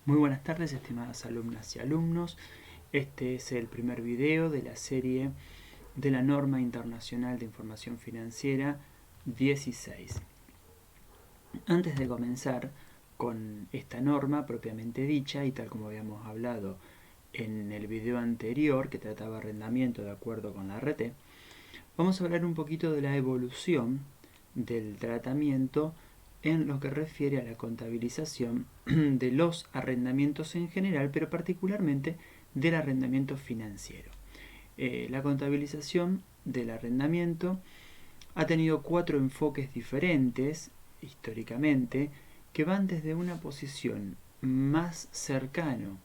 Muy buenas tardes, estimadas alumnas y alumnos. Este es el primer video de la serie de la Norma Internacional de Información Financiera 16. Antes de comenzar con esta norma propiamente dicha, y tal como habíamos hablado en el video anterior que trataba arrendamiento de acuerdo con la RT, vamos a hablar un poquito de la evolución del tratamiento en lo que refiere a la contabilización de los arrendamientos en general, pero particularmente del arrendamiento financiero. La contabilización del arrendamiento ha tenido 4 enfoques diferentes históricamente que van desde una posición más cercana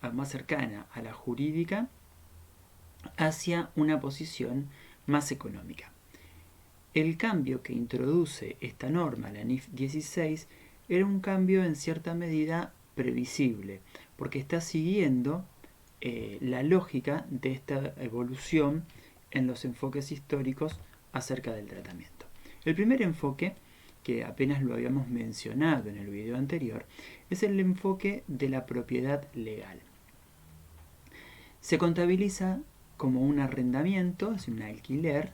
a la jurídica hacia una posición más económica. El cambio que introduce esta norma, la NIF 16, era un cambio en cierta medida previsible, porque está siguiendo la lógica de esta evolución en los enfoques históricos acerca del tratamiento. El primer enfoque, que apenas lo habíamos mencionado en el video anterior, es el enfoque de la propiedad legal. Se contabiliza como un arrendamiento, es un alquiler,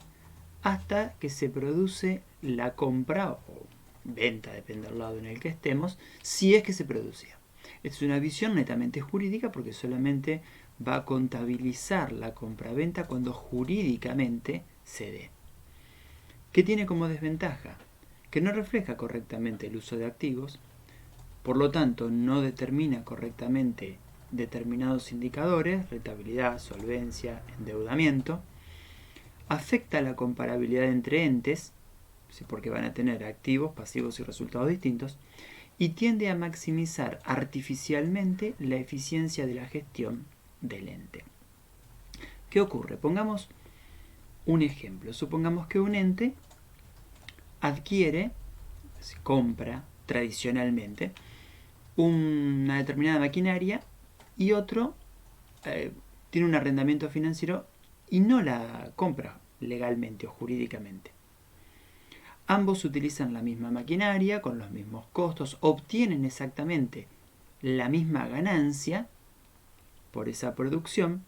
hasta que se produce la compra o venta, depende del lado en el que estemos, si es que se producía. Es una visión netamente jurídica porque solamente va a contabilizar la compra-venta cuando jurídicamente se dé. ¿Qué tiene como desventaja? Que no refleja correctamente el uso de activos, por lo tanto no determina correctamente determinados indicadores, rentabilidad, solvencia, endeudamiento, afecta la comparabilidad entre entes, porque van a tener activos, pasivos y resultados distintos, y tiende a maximizar artificialmente la eficiencia de la gestión del ente. ¿Qué ocurre? Pongamos un ejemplo. Supongamos que un ente adquiere, compra tradicionalmente, una determinada maquinaria y otro tiene un arrendamiento financiero y no la compra legalmente o jurídicamente. Ambos utilizan la misma maquinaria, con los mismos costos, obtienen exactamente la misma ganancia por esa producción,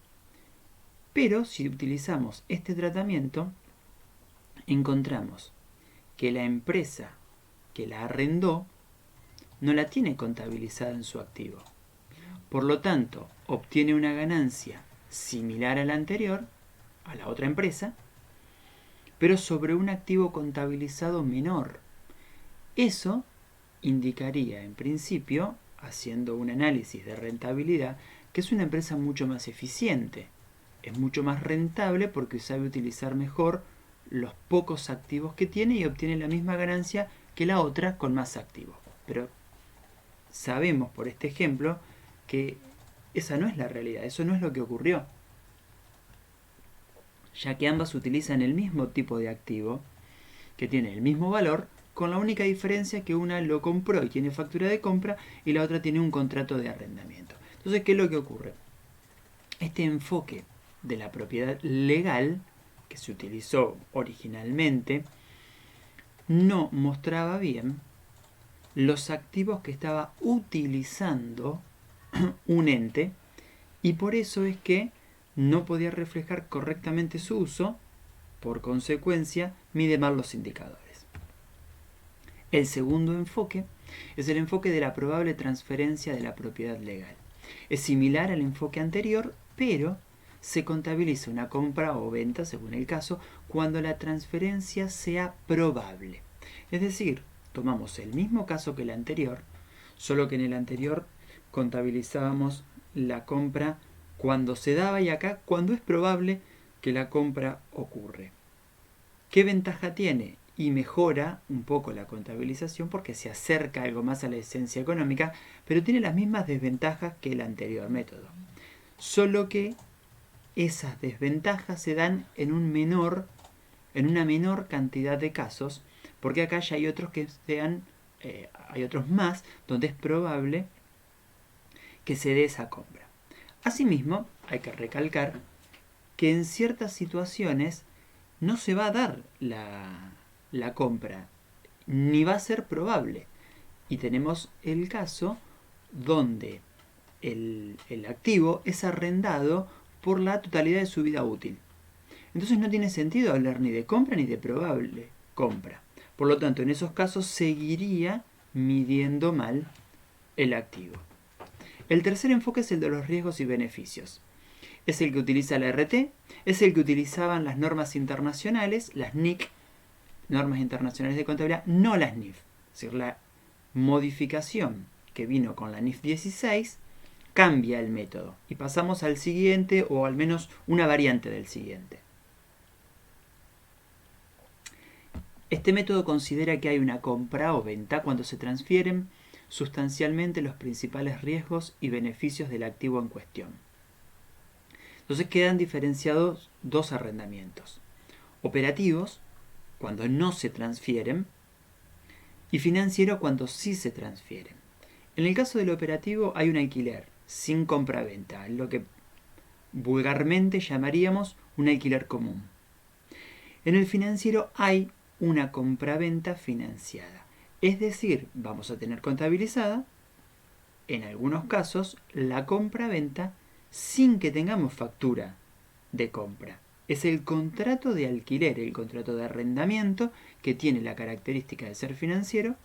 pero si utilizamos este tratamiento, encontramos que la empresa que la arrendó no la tiene contabilizada en su activo. Por lo tanto, obtiene una ganancia similar a la anterior, a la otra empresa, pero sobre un activo contabilizado menor. Eso indicaría, en principio, haciendo un análisis de rentabilidad, que es una empresa mucho más eficiente. Es mucho más rentable porque sabe utilizar mejor los pocos activos que tiene y obtiene la misma ganancia que la otra con más activos. Pero sabemos por este ejemplo que esa no es la realidad, eso no es lo que ocurrió, ya que ambas utilizan el mismo tipo de activo, que tiene el mismo valor, con la única diferencia que una lo compró y tiene factura de compra y la otra tiene un contrato de arrendamiento. Entonces, ¿qué es lo que ocurre? Este enfoque de la propiedad legal, que se utilizó originalmente, no mostraba bien los activos que estaba utilizando un ente, y por eso es que no podía reflejar correctamente su uso. Por consecuencia, mide mal los indicadores. El segundo enfoque es el enfoque de la probable transferencia de la propiedad legal. Es similar al enfoque anterior, pero se contabiliza una compra o venta, según el caso, cuando la transferencia sea probable. Es decir, tomamos el mismo caso que el anterior, solo que en el anterior contabilizábamos la compra cuando se daba y acá cuando es probable que la compra ocurre. ¿Qué ventaja tiene? Y mejora un poco la contabilización porque se acerca algo más a la esencia económica, pero tiene las mismas desventajas que el anterior método. Solo que esas desventajas se dan en una menor cantidad de casos, porque acá ya hay otros que hay otros más donde es probable que se dé esa compra. Asimismo, hay que recalcar que en ciertas situaciones no se va a dar la compra, ni va a ser probable. Y tenemos el caso donde el activo es arrendado por la totalidad de su vida útil. Entonces no tiene sentido hablar ni de compra ni de probable compra. Por lo tanto, en esos casos seguiría midiendo mal el activo. El tercer enfoque es el de los riesgos y beneficios. Es el que utiliza la RT, es el que utilizaban las normas internacionales, las NIC, normas internacionales de contabilidad, no las NIF. Es decir, la modificación que vino con la NIF 16 cambia el método y pasamos al siguiente, o al menos una variante del siguiente. Este método considera que hay una compra o venta cuando se transfieren sustancialmente los principales riesgos y beneficios del activo en cuestión. Entonces quedan diferenciados dos arrendamientos: operativos, cuando no se transfieren, y financiero, cuando sí se transfieren. En el caso del operativo hay un alquiler sin compra-venta, lo que vulgarmente llamaríamos un alquiler común. En el financiero hay una compra-venta financiada, es decir, vamos a tener contabilizada, en algunos casos, la compra-venta sin que tengamos factura de compra. Es el contrato de alquiler, el contrato de arrendamiento, que tiene la característica de ser financiero,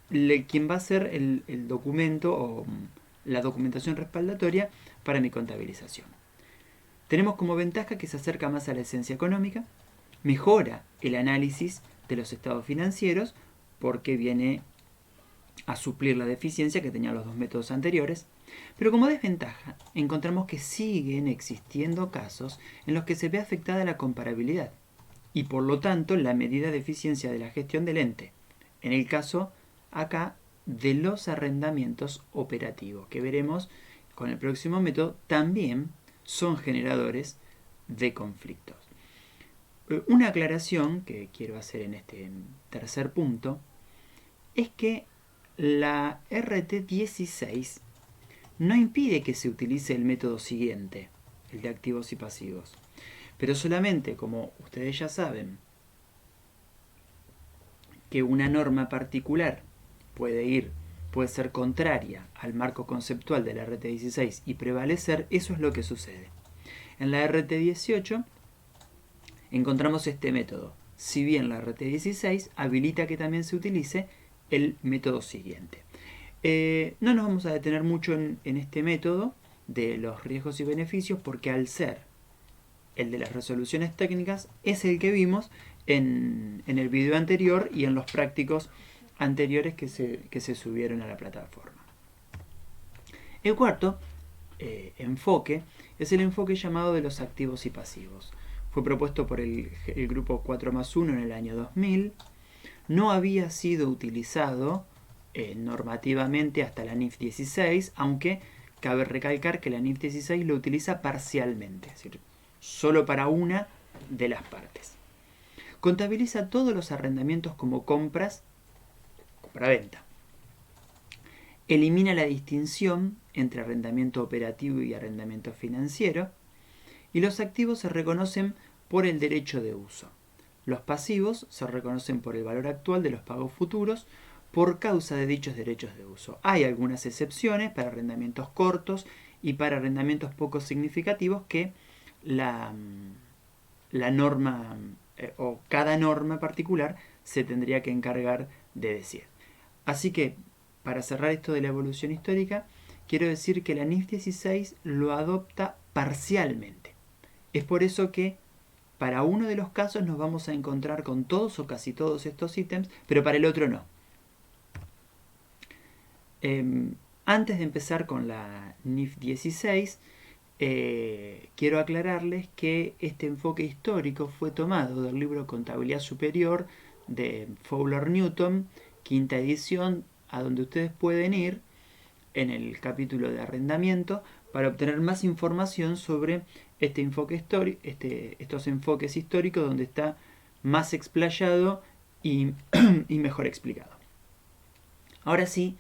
quien va a ser el documento o la documentación respaldatoria para mi contabilización. Tenemos como ventaja que se acerca más a la esencia económica, mejora el análisis de los estados financieros porque viene a suplir la deficiencia que tenían los dos métodos anteriores, pero como desventaja encontramos que siguen existiendo casos en los que se ve afectada la comparabilidad y por lo tanto la medida de eficiencia de la gestión del ente, en el caso acá de los arrendamientos operativos, que veremos con el próximo método, también son generadores de conflictos. Una aclaración que quiero hacer en este tercer punto es que la RT16 no impide que se utilice el método siguiente, el de activos y pasivos, pero solamente, como ustedes ya saben, que una norma particular puede ser contraria al marco conceptual de la RT16 y prevalecer, eso es lo que sucede. En la RT18 encontramos este método, si bien la RT16 habilita que también se utilice el método siguiente. No nos vamos a detener mucho en este método de los riesgos y beneficios porque al ser el de las resoluciones técnicas es el que vimos en el video anterior y en los prácticos anteriores que se subieron a la plataforma. El cuarto enfoque es el enfoque llamado de los activos y pasivos. Fue propuesto por el grupo 4+1 en el año 2000. No había sido utilizado normativamente hasta la NIF 16, aunque cabe recalcar que la NIF 16 lo utiliza parcialmente, es decir, solo para una de las partes. Contabiliza todos los arrendamientos como compra-venta. Elimina la distinción entre arrendamiento operativo y arrendamiento financiero, y los activos se reconocen por el derecho de uso. Los pasivos se reconocen por el valor actual de los pagos futuros por causa de dichos derechos de uso. Hay algunas excepciones para arrendamientos cortos y para arrendamientos poco significativos que la norma o cada norma particular se tendría que encargar de decir. Así que, para cerrar esto de la evolución histórica, quiero decir que la NIF 16 lo adopta parcialmente. Es por eso que para uno de los casos nos vamos a encontrar con todos o casi todos estos ítems, pero para el otro no. Antes de empezar con la NIF 16, quiero aclararles que este enfoque histórico fue tomado del libro Contabilidad Superior de Fowler Newton, quinta edición, a donde ustedes pueden ir en el capítulo de arrendamiento para obtener más información sobre este enfoque estos enfoques históricos, donde está más explayado y mejor explicado. Ahora sí,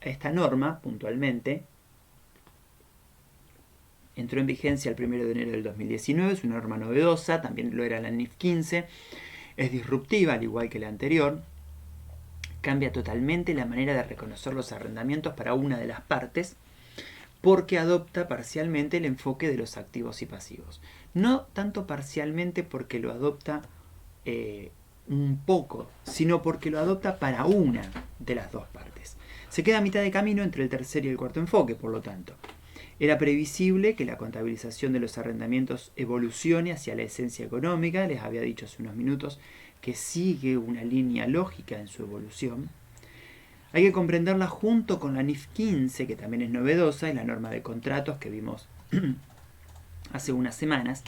esta norma, puntualmente, entró en vigencia el 1 de enero del 2019, es una norma novedosa, también lo era la NIF 15, es disruptiva al igual que la anterior, cambia totalmente la manera de reconocer los arrendamientos para una de las partes, porque adopta parcialmente el enfoque de los activos y pasivos. No tanto parcialmente porque lo adopta un poco, sino porque lo adopta para una de las dos partes. Se queda a mitad de camino entre el tercer y el cuarto enfoque, por lo tanto. Era previsible que la contabilización de los arrendamientos evolucione hacia la esencia económica, les había dicho hace unos minutos que sigue una línea lógica en su evolución. Hay que comprenderla junto con la NIF 15, que también es novedosa, y la norma de contratos que vimos hace unas semanas.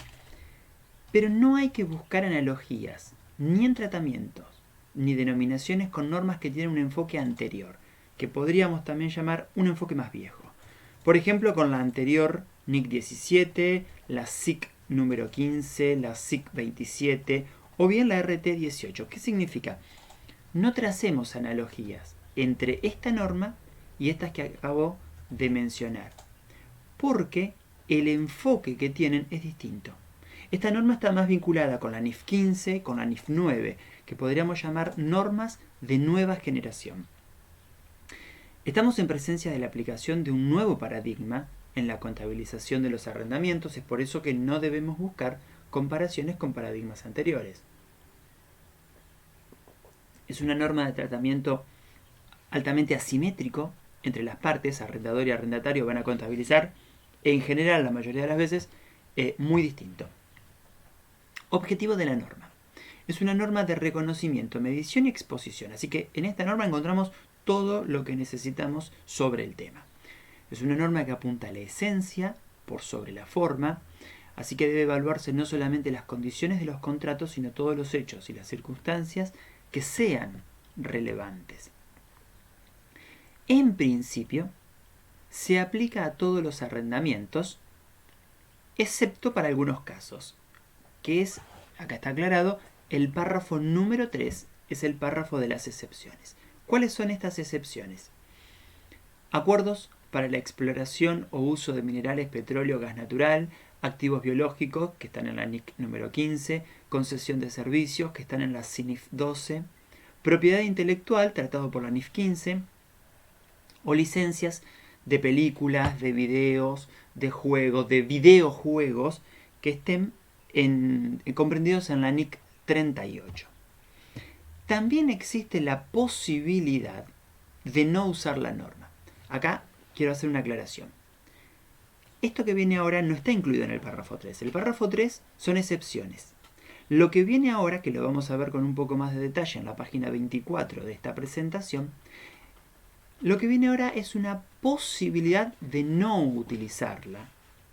Pero no hay que buscar analogías, ni en tratamientos, ni denominaciones con normas que tienen un enfoque anterior, que podríamos también llamar un enfoque más viejo. Por ejemplo, con la anterior NIC 17, la SIC número 15, la SIC 27 o bien la RT 18. ¿Qué significa? No tracemos analogías entre esta norma y estas que acabo de mencionar, porque el enfoque que tienen es distinto. Esta norma está más vinculada con la NIF 15, con la NIF 9, que podríamos llamar normas de nueva generación. Estamos en presencia de la aplicación de un nuevo paradigma en la contabilización de los arrendamientos, es por eso que no debemos buscar comparaciones con paradigmas anteriores. Es una norma de tratamiento altamente asimétrico entre las partes, arrendador y arrendatario van a contabilizar, en general, la mayoría de las veces, muy distinto. Objetivo de la norma. Es una norma de reconocimiento, medición y exposición, así que en esta norma encontramos todo lo que necesitamos sobre el tema. Es una norma que apunta a la esencia por sobre la forma, así que debe evaluarse no solamente las condiciones de los contratos, sino todos los hechos y las circunstancias que sean relevantes. En principio, se aplica a todos los arrendamientos, excepto para algunos casos, que es, acá está aclarado, el párrafo número 3 es el párrafo de las excepciones. ¿Cuáles son estas excepciones? Acuerdos para la exploración o uso de minerales, petróleo, gas natural, activos biológicos, que están en la NIC número 15, concesión de servicios, que están en la CINIF 12, propiedad intelectual, tratado por la NIF 15, o licencias de películas, de videos, de juegos, de videojuegos, que estén comprendidos en la NIC 38. También existe la posibilidad de no usar la norma. Acá quiero hacer una aclaración. Esto que viene ahora no está incluido en el párrafo 3. El párrafo 3 son excepciones. Lo que viene ahora, que lo vamos a ver con un poco más de detalle en la página 24 de esta presentación, lo que viene ahora es una posibilidad de no utilizarla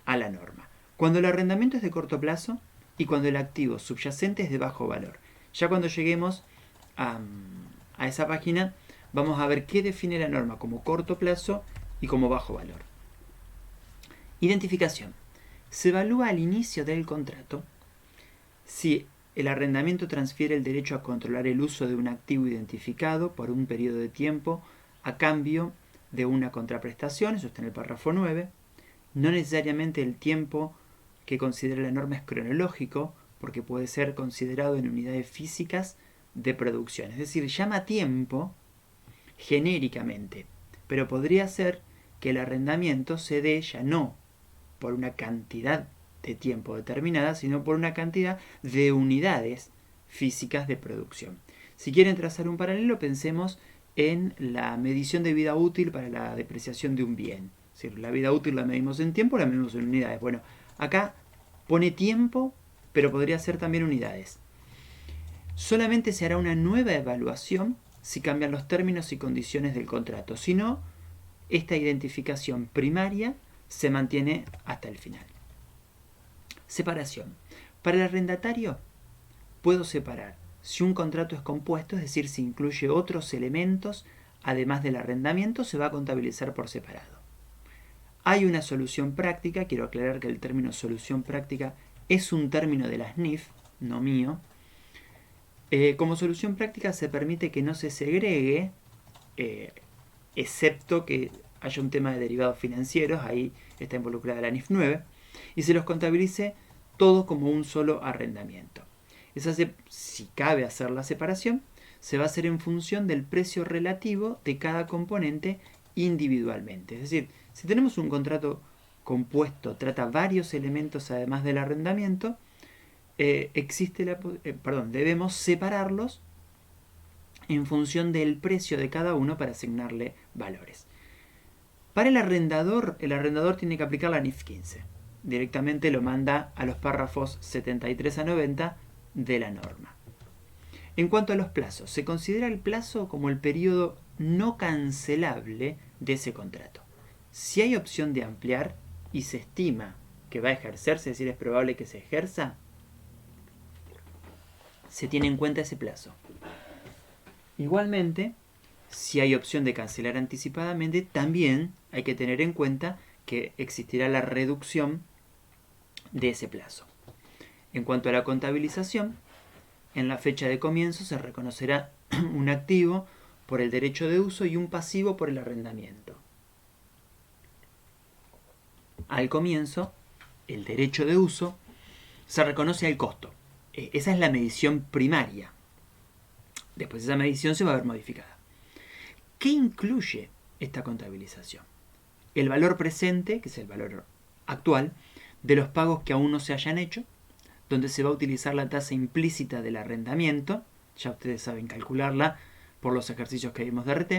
a la norma. Cuando el arrendamiento es de corto plazo y cuando el activo subyacente es de bajo valor. Ya cuando lleguemos a esa página vamos a ver qué define la norma como corto plazo y como bajo valor. Identificación. Se evalúa al inicio del contrato si el arrendamiento transfiere el derecho a controlar el uso de un activo identificado por un periodo de tiempo a cambio de una contraprestación, eso está en el párrafo 9. No necesariamente el tiempo que considera la norma es cronológico, porque puede ser considerado en unidades físicas de producción. Es decir, llama tiempo genéricamente, pero podría ser que el arrendamiento se dé ya no por una cantidad de tiempo determinada, sino por una cantidad de unidades físicas de producción. Si quieren trazar un paralelo, pensemos en la medición de vida útil para la depreciación de un bien. Es decir, la vida útil la medimos en tiempo, la medimos en unidades. Bueno, acá pone tiempo, pero podría ser también unidades. Solamente se hará una nueva evaluación si cambian los términos y condiciones del contrato. Si no, esta identificación primaria se mantiene hasta el final. Separación. Para el arrendatario, puedo separar si un contrato es compuesto, es decir, si incluye otros elementos, además del arrendamiento, se va a contabilizar por separado. Hay una solución práctica, quiero aclarar que el término solución práctica es un término de las NIF, no mío. Como solución práctica se permite que no se segregue, excepto que haya un tema de derivados financieros, ahí está involucrada la NIF 9, y se los contabilice todo como un solo arrendamiento. Si cabe hacer la separación, se va a hacer en función del precio relativo de cada componente individualmente. Es decir, si tenemos un contrato compuesto, trata varios elementos además del arrendamiento, debemos separarlos en función del precio de cada uno para asignarle valores. Para el arrendador tiene que aplicar la NIF 15. Directamente lo manda a los párrafos 73 a 90 de la norma. En cuanto a los plazos, se considera el plazo como el periodo no cancelable de ese contrato. Si hay opción de ampliar y se estima que va a ejercerse, es decir, es probable que se ejerza, se tiene en cuenta ese plazo. Igualmente, si hay opción de cancelar anticipadamente, también hay que tener en cuenta que existirá la reducción de ese plazo. En cuanto a la contabilización, en la fecha de comienzo se reconocerá un activo por el derecho de uso y un pasivo por el arrendamiento. Al comienzo, el derecho de uso se reconoce al costo. Esa es la medición primaria. Después esa medición se va a ver modificada. ¿Qué incluye esta contabilización? El valor presente, que es el valor actual, de los pagos que aún no se hayan hecho, donde se va a utilizar la tasa implícita del arrendamiento, ya ustedes saben calcularla por los ejercicios que vimos de RT,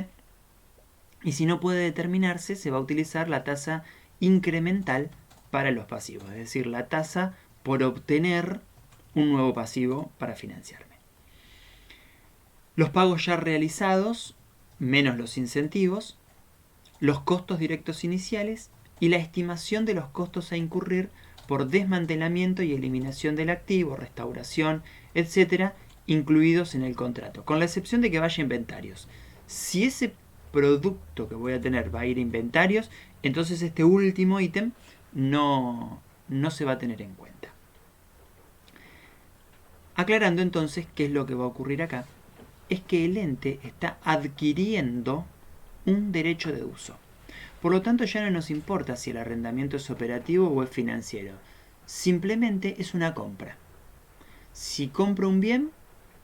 y si no puede determinarse, se va a utilizar la tasa incremental para los pasivos, es decir, la tasa por obtener un nuevo pasivo para financiarme. Los pagos ya realizados, menos los incentivos, los costos directos iniciales y la estimación de los costos a incurrir por desmantelamiento y eliminación del activo, restauración, etc., incluidos en el contrato, con la excepción de que vaya a inventarios. Si ese producto que voy a tener va a ir a inventarios, entonces este último ítem no se va a tener en cuenta. Aclarando entonces qué es lo que va a ocurrir acá, es que el ente está adquiriendo un derecho de uso. Por lo tanto, ya no nos importa si el arrendamiento es operativo o es financiero. Simplemente es una compra. Si compro un bien,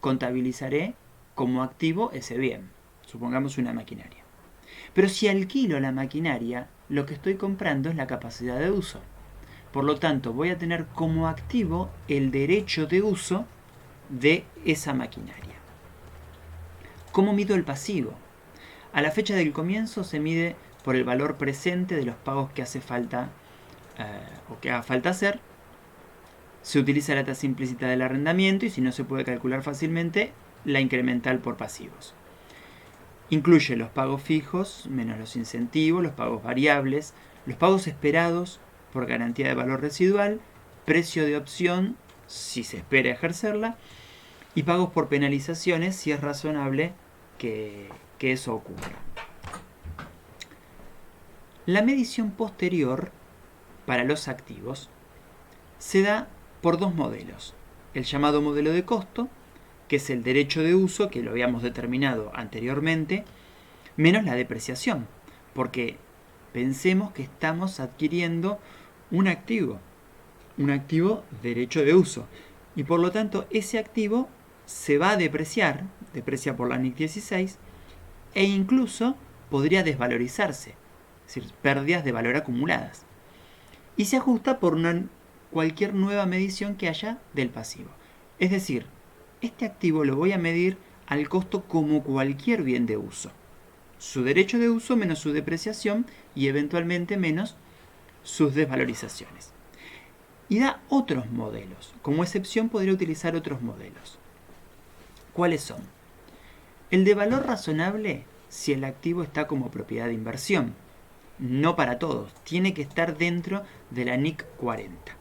contabilizaré como activo ese bien. Supongamos una maquinaria. Pero si alquilo la maquinaria, lo que estoy comprando es la capacidad de uso. Por lo tanto, voy a tener como activo el derecho de uso de esa maquinaria. ¿Cómo mido el pasivo? A la fecha del comienzo se mide por el valor presente de los pagos que hace falta o que haga falta hacer. Se utiliza la tasa implícita del arrendamiento y si no se puede calcular fácilmente, la incremental por pasivos. Incluye los pagos fijos, menos los incentivos, los pagos variables, los pagos esperados por garantía de valor residual, precio de opción si se espera ejercerla y pagos por penalizaciones si es razonable que eso ocurra. La medición posterior para los activos se da por dos modelos. El llamado modelo de costo, que es el derecho de uso, que lo habíamos determinado anteriormente, menos la depreciación, porque pensemos que estamos adquiriendo un activo derecho de uso, y por lo tanto ese activo se va a deprecia por la NIC 16, e incluso podría desvalorizarse, es decir, pérdidas de valor acumuladas, y se ajusta por cualquier nueva medición que haya del pasivo. Es decir, este activo lo voy a medir al costo como cualquier bien de uso. Su derecho de uso menos su depreciación y eventualmente menos sus desvalorizaciones. Y da otros modelos. Como excepción podría utilizar otros modelos. ¿Cuáles son? El de valor razonable si el activo está como propiedad de inversión. No para todos. Tiene que estar dentro de la NIC 40.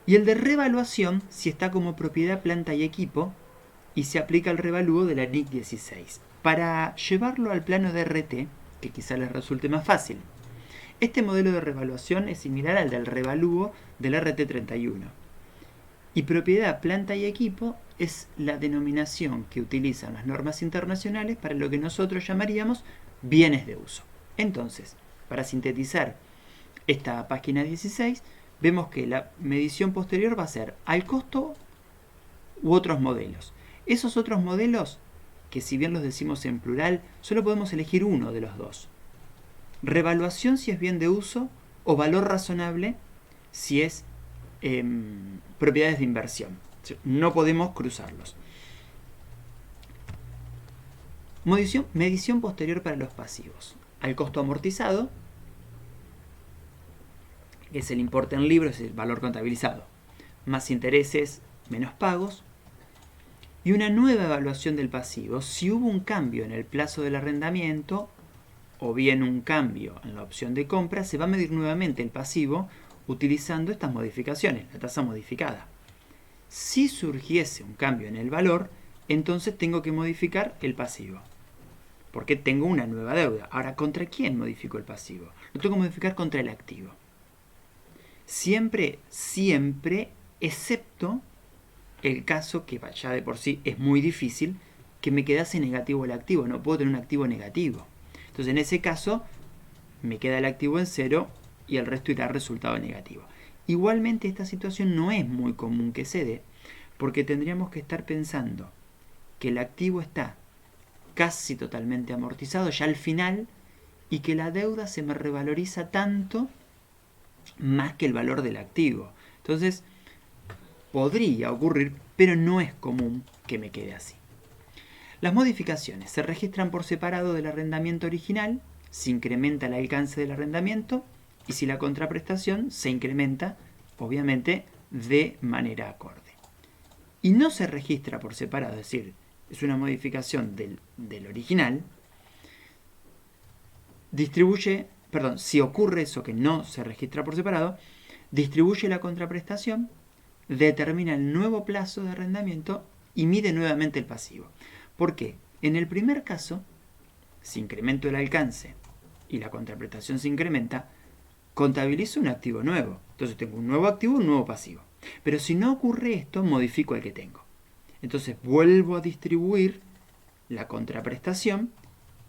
Y el de revaluación si está como propiedad planta y equipo y se aplica el revalúo de la NIC 16. Para llevarlo al plano de RT, que quizá les resulte más fácil, este modelo de revaluación es similar al del revalúo del RT 31. Y propiedad planta y equipo es la denominación que utilizan las normas internacionales para lo que nosotros llamaríamos bienes de uso. Entonces, para sintetizar esta página 16, vemos que la medición posterior va a ser al costo u otros modelos. Esos otros modelos, que si bien los decimos en plural, solo podemos elegir uno de los dos. Revaluación si es bien de uso o valor razonable si es propiedades de inversión. No podemos cruzarlos. Medición posterior para los pasivos. Al costo amortizado, que es el importe en libros, es el valor contabilizado, más intereses, menos pagos, y una nueva evaluación del pasivo si hubo un cambio en el plazo del arrendamiento o bien un cambio en la opción de compra, se va a medir nuevamente el pasivo utilizando estas modificaciones, la tasa modificada. Si surgiese un cambio en el valor, entonces tengo que modificar el pasivo, porque tengo una nueva deuda. Ahora, ¿contra quién modifico el pasivo? Lo tengo que modificar contra el activo. Siempre, excepto el caso que ya de por sí es muy difícil, que me quedase negativo el activo. No puedo tener un activo negativo. Entonces, en ese caso, me queda el activo en cero y el resto irá resultado negativo. Igualmente, esta situación no es muy común que se dé, porque tendríamos que estar pensando que el activo está casi totalmente amortizado ya al final y que la deuda se me revaloriza tanto más que el valor del activo. Entonces, podría ocurrir, pero no es común que me quede así. Las modificaciones se registran por separado del arrendamiento original, se incrementa el alcance del arrendamiento y si la contraprestación se incrementa, obviamente, de manera acorde. Y no se registra por separado, es decir, es una modificación del original, si ocurre eso que no se registra por separado, distribuye la contraprestación, determina el nuevo plazo de arrendamiento y mide nuevamente el pasivo. ¿Por qué? En el primer caso, si incremento el alcance y la contraprestación se incrementa, contabilizo un activo nuevo. Entonces tengo un nuevo activo, un nuevo pasivo. Pero si no ocurre esto, modifico el que tengo. Entonces vuelvo a distribuir la contraprestación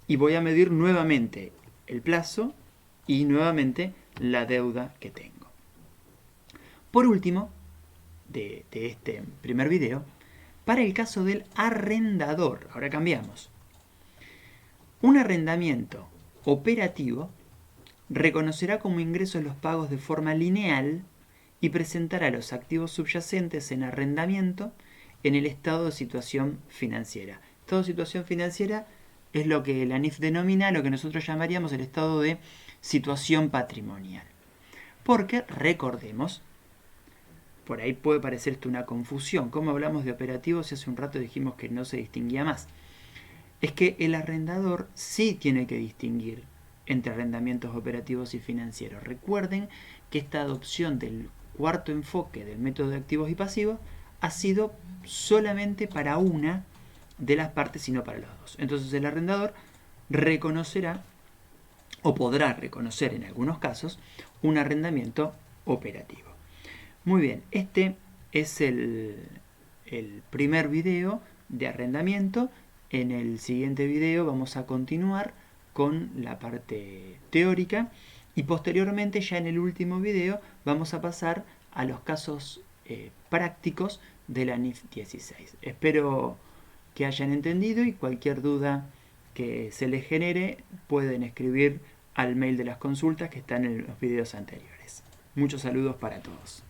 y voy a medir nuevamente el plazo y nuevamente la deuda que tengo. Por último, de este primer video, para el caso del arrendador, ahora cambiamos. Un arrendamiento operativo reconocerá como ingresos los pagos de forma lineal y presentará los activos subyacentes en arrendamiento en el estado de situación financiera. Estado de situación financiera es lo que la NIF denomina lo que nosotros llamaríamos el estado de situación patrimonial. Porque, recordemos, por ahí puede parecer esto una confusión. ¿Cómo hablamos de operativos y hace un rato dijimos que no se distinguía más? Es que el arrendador sí tiene que distinguir entre arrendamientos operativos y financieros. Recuerden que esta adopción del cuarto enfoque del método de activos y pasivos ha sido solamente para una de las partes y no para los dos. Entonces el arrendador reconocerá o podrá reconocer en algunos casos un arrendamiento operativo. Muy bien, este es el primer video de arrendamiento. En el siguiente video vamos a continuar con la parte teórica y posteriormente ya en el último video vamos a pasar a los casos prácticos de la NIF 16. Espero que hayan entendido y cualquier duda que se les genere pueden escribir al mail de las consultas que están en los videos anteriores. Muchos saludos para todos.